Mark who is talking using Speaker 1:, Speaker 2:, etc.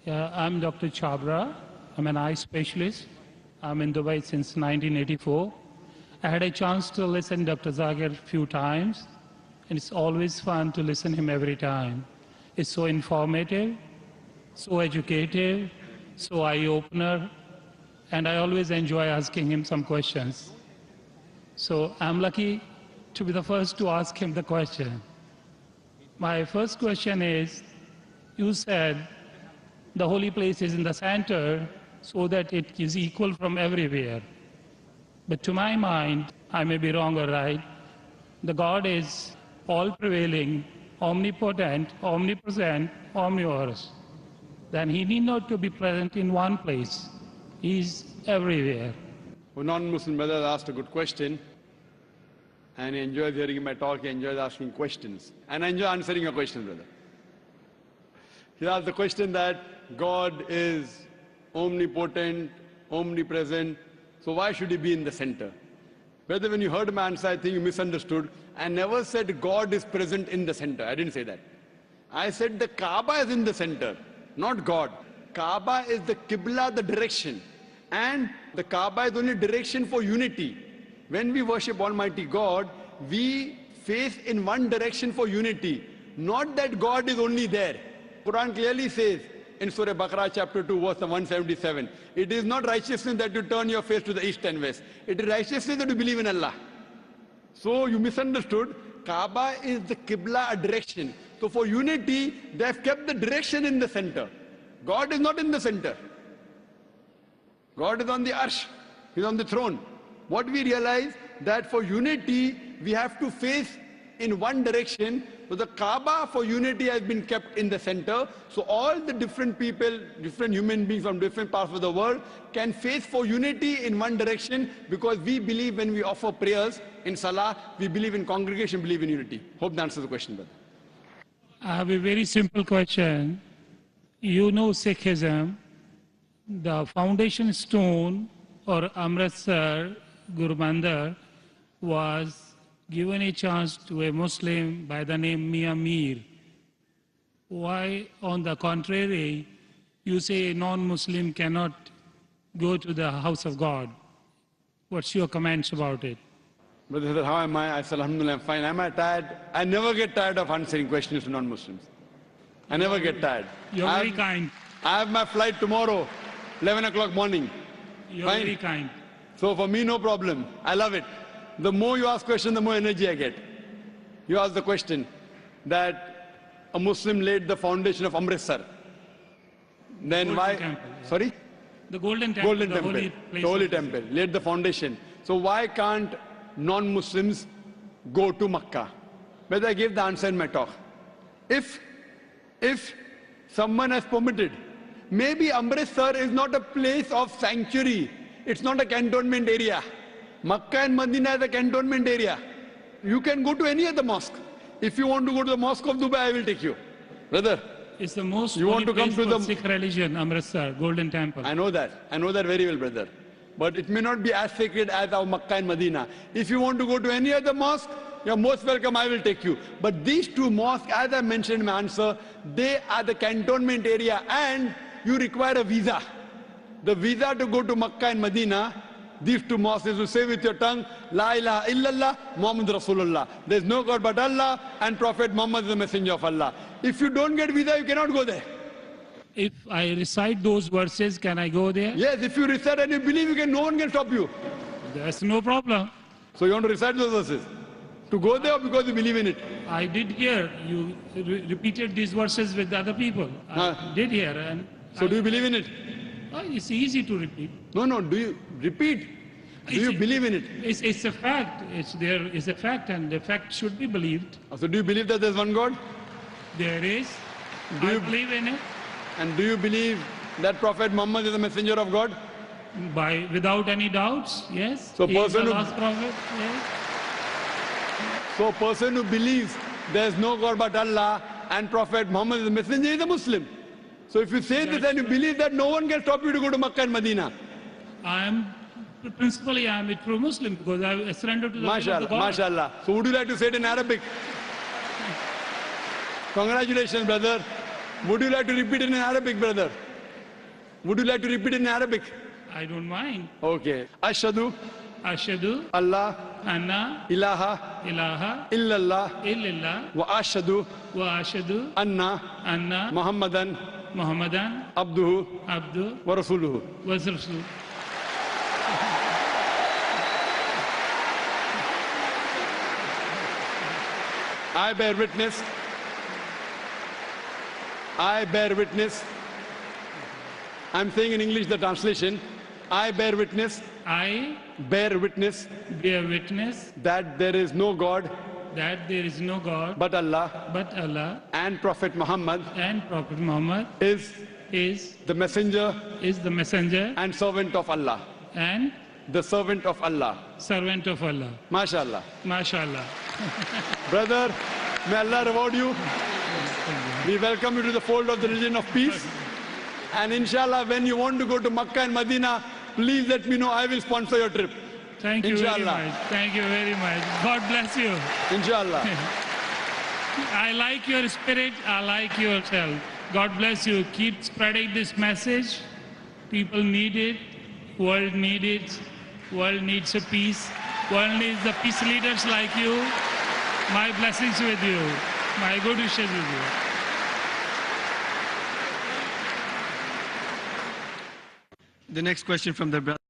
Speaker 1: Yeah, I'm Dr. Chabra. I'm an eye specialist. I'm in Dubai since 1984. I had a chance to listen to Dr. Zakir a few times, and it's always fun to listen to him every time. It's so informative, so educative, so eye-opener, and I always enjoy asking him some questions. So I'm lucky to be the first to ask him the question. My first question is, you said the holy place is in the center so that it is equal from everywhere. But to my mind, I may be wrong or right, the God is all-prevailing, omnipotent, omnipresent, omnivorous. Then he need not to be present in one place. He is everywhere.
Speaker 2: A non-Muslim brother asked a good question, and he enjoys hearing my talk, he enjoys asking questions. And I enjoy answering your question, brother. He asked the question that God is omnipotent, omnipresent, so why should he be in the center? Brother, when you heard my answer, I think you misunderstood. I never said God is present in the center. I didn't say that. I said the Kaaba is in the center, not God. Kaaba is the Qibla, the direction. And the Kaaba is only direction for unity. When we worship Almighty God, we face in one direction for unity. Not that God is only there. Quran clearly says in Surah Baqarah chapter 2 verse 177, it is not righteousness that you turn your face to the east and west. It is righteousness that you believe in Allah. So you misunderstood. Kaaba is the Qibla, a direction. So for unity, they have kept the direction in the center. God is not in the center. God is on the arsh. He's on the throne. What we realize that for unity, we have to face in one direction. So the Kaaba for unity has been kept in the center. So all the different people, different human beings from different parts of the world can face for unity in one direction, because we believe when we offer prayers in Salah, we believe in congregation, believe in unity. Hope that answers the question, brother.
Speaker 1: I have a very simple question. You know Sikhism, the foundation stone or Amritsar Guru Mandir was given a chance to a Muslim by the name Mian Mir. Why, on the contrary, you say a non-Muslim cannot go to the house of God? What's your comments about it?
Speaker 2: Brother, how am I? I said, Alhamdulillah, I'm fine. Am I tired? I never get tired of answering questions to non-Muslims. I never get tired.
Speaker 1: You're very kind.
Speaker 2: I have my flight tomorrow, 11 o'clock morning.
Speaker 1: You're very kind.
Speaker 2: So for me, no problem. I love it. The more you ask questions, the more energy I get. You ask the question that a Muslim laid the foundation of Amritsar. Then
Speaker 1: Golden
Speaker 2: why?
Speaker 1: Temple, yeah.
Speaker 2: Sorry?
Speaker 1: The Golden Temple.
Speaker 2: Golden Temple. The Holy Temple. Laid the foundation. So why can't non-Muslims go to Makkah? But I gave the answer in my talk. If someone has permitted, maybe Amritsar is not a place of sanctuary. It's not a cantonment area. Makkah and Medina is a cantonment area. You can go to any other mosque. If you want to go to the Mosque of Dubai, I will take you. Brother,
Speaker 1: it's the most
Speaker 2: you want to come to the
Speaker 1: Sikh religion, Amritsar, Golden Temple.
Speaker 2: I know that. I know that very well, brother. But it may not be as sacred as our Makkah and Medina. If you want to go to any other mosque, you're most welcome, I will take you. But these two mosques, as I mentioned in my answer, they are the cantonment area, and you require a visa. The visa to go to Makkah and Medina, these two mosques, is to say with your tongue, La ilaha illallah, Muhammad Rasulullah. There is no God but Allah, and Prophet Muhammad is the messenger of Allah. If you don't get visa, you cannot go there.
Speaker 1: If I recite those verses, can I go there?
Speaker 2: Yes, if you recite and you believe, no one can stop you.
Speaker 1: There's no problem.
Speaker 2: So you want to recite those verses? To go there, or because you believe in it?
Speaker 1: I did hear you repeated these verses with other people. I did hear. And
Speaker 2: so do you believe in it?
Speaker 1: It's easy to repeat.
Speaker 2: No, do you repeat? Do you believe in it?
Speaker 1: It's a fact. It's a fact, and the fact should be believed.
Speaker 2: So do you believe that there's one God?
Speaker 1: There is. I believe in it.
Speaker 2: And do you believe that Prophet Muhammad is the messenger of God?
Speaker 1: Without any doubts, yes.
Speaker 2: So
Speaker 1: He is the last prophet, yes.
Speaker 2: So a person who believes there's no God but Allah and Prophet Muhammad is the messenger is a Muslim. So if you say this and you believe that, no one can stop you to go to Makkah and Medina.
Speaker 1: Principally, I am a true Muslim because I surrendered to the will of the God.
Speaker 2: MashaAllah. So would you like to say it in Arabic? Congratulations, brother. Would you like to repeat it in Arabic, brother? Would you like to repeat in Arabic?
Speaker 1: I don't mind.
Speaker 2: Okay. Ashhadu
Speaker 1: Ashhadu
Speaker 2: Allah
Speaker 1: anna
Speaker 2: ilaha
Speaker 1: ilaha
Speaker 2: illallah
Speaker 1: illallah
Speaker 2: wa ashhadu
Speaker 1: wa ashhadu
Speaker 2: anna
Speaker 1: anna
Speaker 2: Muhammadan
Speaker 1: Muhammadan
Speaker 2: abduhu
Speaker 1: abdu
Speaker 2: wa rasuluhu.
Speaker 1: wa rasul.
Speaker 2: I bear witness. I bear witness. I'm saying in English the translation. I bear witness.
Speaker 1: I
Speaker 2: Bear witness
Speaker 1: bear witness
Speaker 2: that there is no God
Speaker 1: that there is no God
Speaker 2: but Allah,
Speaker 1: but Allah,
Speaker 2: and Prophet Muhammad
Speaker 1: and Prophet Muhammad
Speaker 2: is
Speaker 1: is
Speaker 2: the messenger
Speaker 1: the messenger
Speaker 2: and servant of Allah.
Speaker 1: and
Speaker 2: The servant of Allah.
Speaker 1: servant of Allah.
Speaker 2: MashaAllah.
Speaker 1: MashaAllah.
Speaker 2: Brother, may Allah reward you. We welcome you to the fold of the religion of peace. And inshallah, when you want to go to Makkah and Medina, please let me know. I will sponsor your trip.
Speaker 1: Thank you very
Speaker 2: Inshallah.
Speaker 1: much. Thank you very much. God bless you.
Speaker 2: Inshallah.
Speaker 1: I like your spirit. I like yourself. God bless you. Keep spreading this message. People need it. World needs it. World needs a peace. World needs the peace leaders like you. My blessings with you. My good wishes with you.
Speaker 3: The next question from the brother.